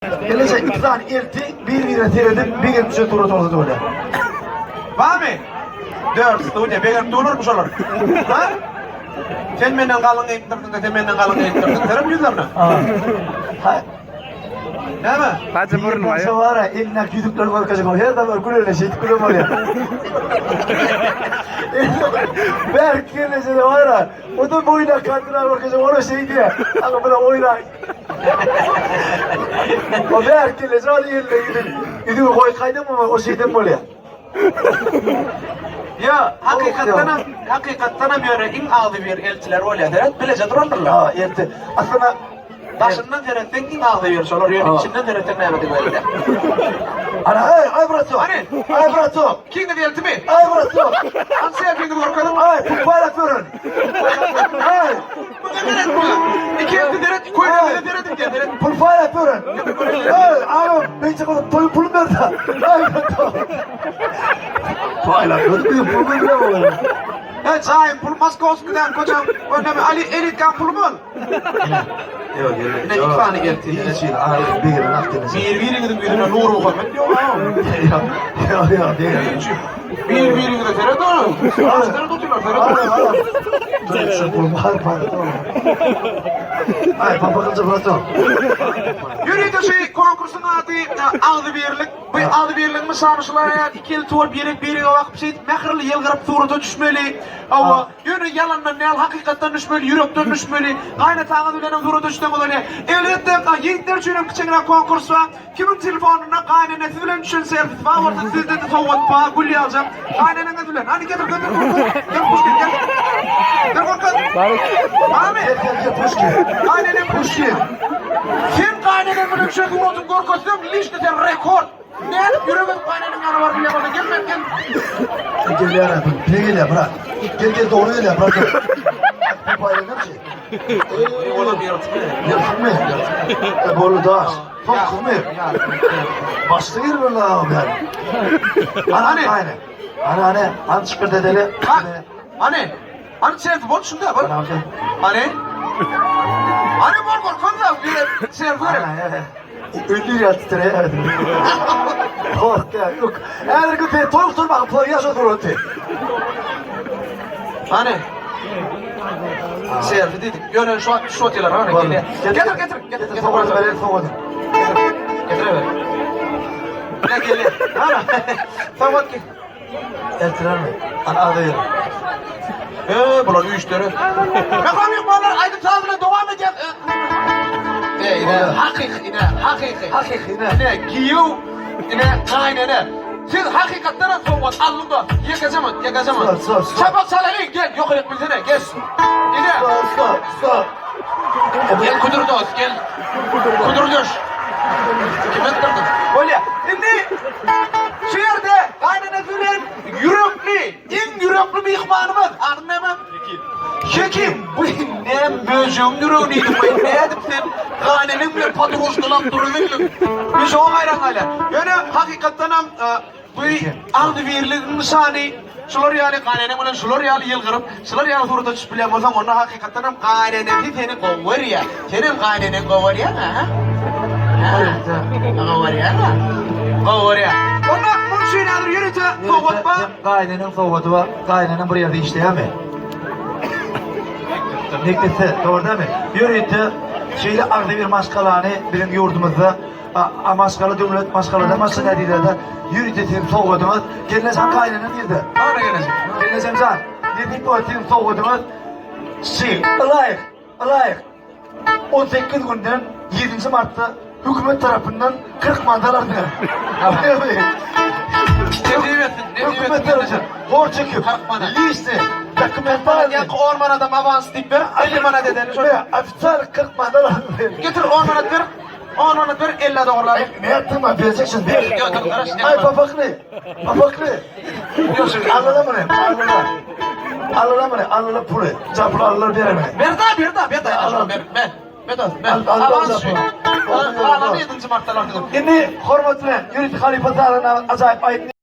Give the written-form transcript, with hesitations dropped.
Gelecek iki tane elti bir seyredip bir gelmişe turut öyle. Var mı? 4 studiya benim dururmuş olur. Ha? Sen benden kalın eğittirdin de sen benden kalın eğittirdin. Tarım yüzlerine. Ha. Değil mi? Hacı burun var ya. Var ya eline yüzükler var kaçacak. Her zaman kulüyle şey kulüle var ya. Berk gelece de var ya. O da boyuna kandıra bakacak. Ona şey diye. Ama buna oyna. O Berk gelece hadi yerine gidin. Gidin koy kaydım ama o şeyden böyle. Ya hakikaten bir en ağlı bir elçiler öyle der. Bilece dururlar. Ha elti. Aslında Başından teretten en ağlı bir solar. Yani içinden teretten ne yapıyor böyle? ana ay bıraktım. Hani? Ay bıraktım. Kim de elti mi? Ay bıraktım. Ansı yapıyorduk korkalım. Ay kupayla görün. Ay. Bu da deret bu. İki elti deret. Koyuna deret deret diye deret. Kupayla görün. Ay ay ben çakalım pulum nerede? Ay bıraktım. Kupayla görün. Pulum nerede? Evet sahip pul Moskova'dan kocam. Önlemi Ali Elitkan pul mu? Yok Ne iki tane elti. İyi şey. Ay bir yere Akdeniz. Bir gidip yüzüne Nuru Muhammed. Yok Ya değil. Bir gidip deret oğlum. Ağaçları tutuyorlar deret oğlum. Şu pulum var tamam. Ay papakılca bıraktım. Yürüyde şey konkursun adı aldı birlik. Bu aldı birlik mi sanmışlar ya? İkili tuvar birlik vakıp şey mehirli yılgırıp tuğruda düşmeli. Ama yürü yalandan ne al hakikatten düşmeli, yürekten düşmeli. Aynı tağın ülenin tuğruda düşten olur ya. Evliyette yiğitler çürüm kıçına konkurs var. Kimin telefonuna kaynanesi bilen düşün servis var. Orada sizde de soğuk bağ gülü alacağım. Kaynanene bilen. Hadi getir götür korkun. Gel Puşkin gel. Gel korkun. Ahmet. Gel Puşkin. Kaynanene Puşkin. Sen kaynanene bilen düşün tuğrudun korkusum. Lişte sen rekord. Ne? Yürümek kaynanın yanı var bile bana. Gelme gel. Gel yarabbim. Ne gel bırak. Gel doğru gel bırak. Kupayla ne şey? Oğlum yaratık. Yırtık mı? Bolu da. Çok mı? Başta yer mi lan yani? Anne. Anne. An çıkır dedeli. Anne. Anne selfie bol şunda bak. Anne. Anne bol konuda bir selfie ver. Ünlü ya titre. Yok. Eğer ki toy oturma, toy yaşa durun te. Anne. Selfie dedik. Yönen şu oteller anne geliyor. Getir. Soğudu verin soğudu. Getir ver. Ne geliyor? Ana. Tamam ki. Eltiler mi? Adı yerim. Bunlar 3 tane. Bakalım yok bunlar aydın sağlığına devam edecek. Hakiki ne giyiyor ne kaynana. Siz hakikatten soğuk alnında yakacağım. Çabuk sallayın gel yok et bilsene gel. Yine. Stop. Gel kudurdoz gel. Kudurdoş. Kime kudurdun? Öyle. Şimdi şehirde kaynana filan yürekli, en yürekli bir ihvanımız. Anlamam. Şekim, bu ne böcüm yüreğiniydi bu. Ne edip sen kaynanın bile patroşkalan durulun. Biz o hayran hala. Yani hakikaten bu aldı verilin nişani. Şular yani kaynanın bile şular yani yılgırıp, şular yani turda çıplıyam olsam ona hakikaten kaynanın seni kovar ya. Senin kaynanın kovar ya ha? Kovar ya ha? Kovar ya. Ona bunun şeyini alır yürüte, soğuk ba. Kaynanın soğudu var. Kaynanın buraya da işte ya mı? Neklese doğru değil mi? Yürüyüntü şeyle ardı bir maskalanı bizim yurdumuzda maskalı devlet maskalı da maskalı dediler yürüyüntü senin soğudunuz geleceğim kaynanın dedi. Bana gelecek. Geleceğim can. Dedik bu senin soğudunuz şey alayık 18 günden 7. Mart'ta hükümet tarafından 40 mandalar diyor. Hükümet tarafından hor çekiyor. Liste Bana gel orman adam avans deyip ver, 50 manat edeni şöyle. Aftar 40 mandalar Getir 10 manat ver, 10 manat ver, 50 doğrular. Ne yaptın ben vereceksin ver. Yok, karış ne? Ay papaklı. Anladın mı ne? Anladın mı ne? Anladın pulu. Çaplı alırlar veremem. Ver daha. Ben avans şu. Ağlamı 7. Mart'ta artık. Şimdi hürmetine yürütü halifası alına acayip ayıp.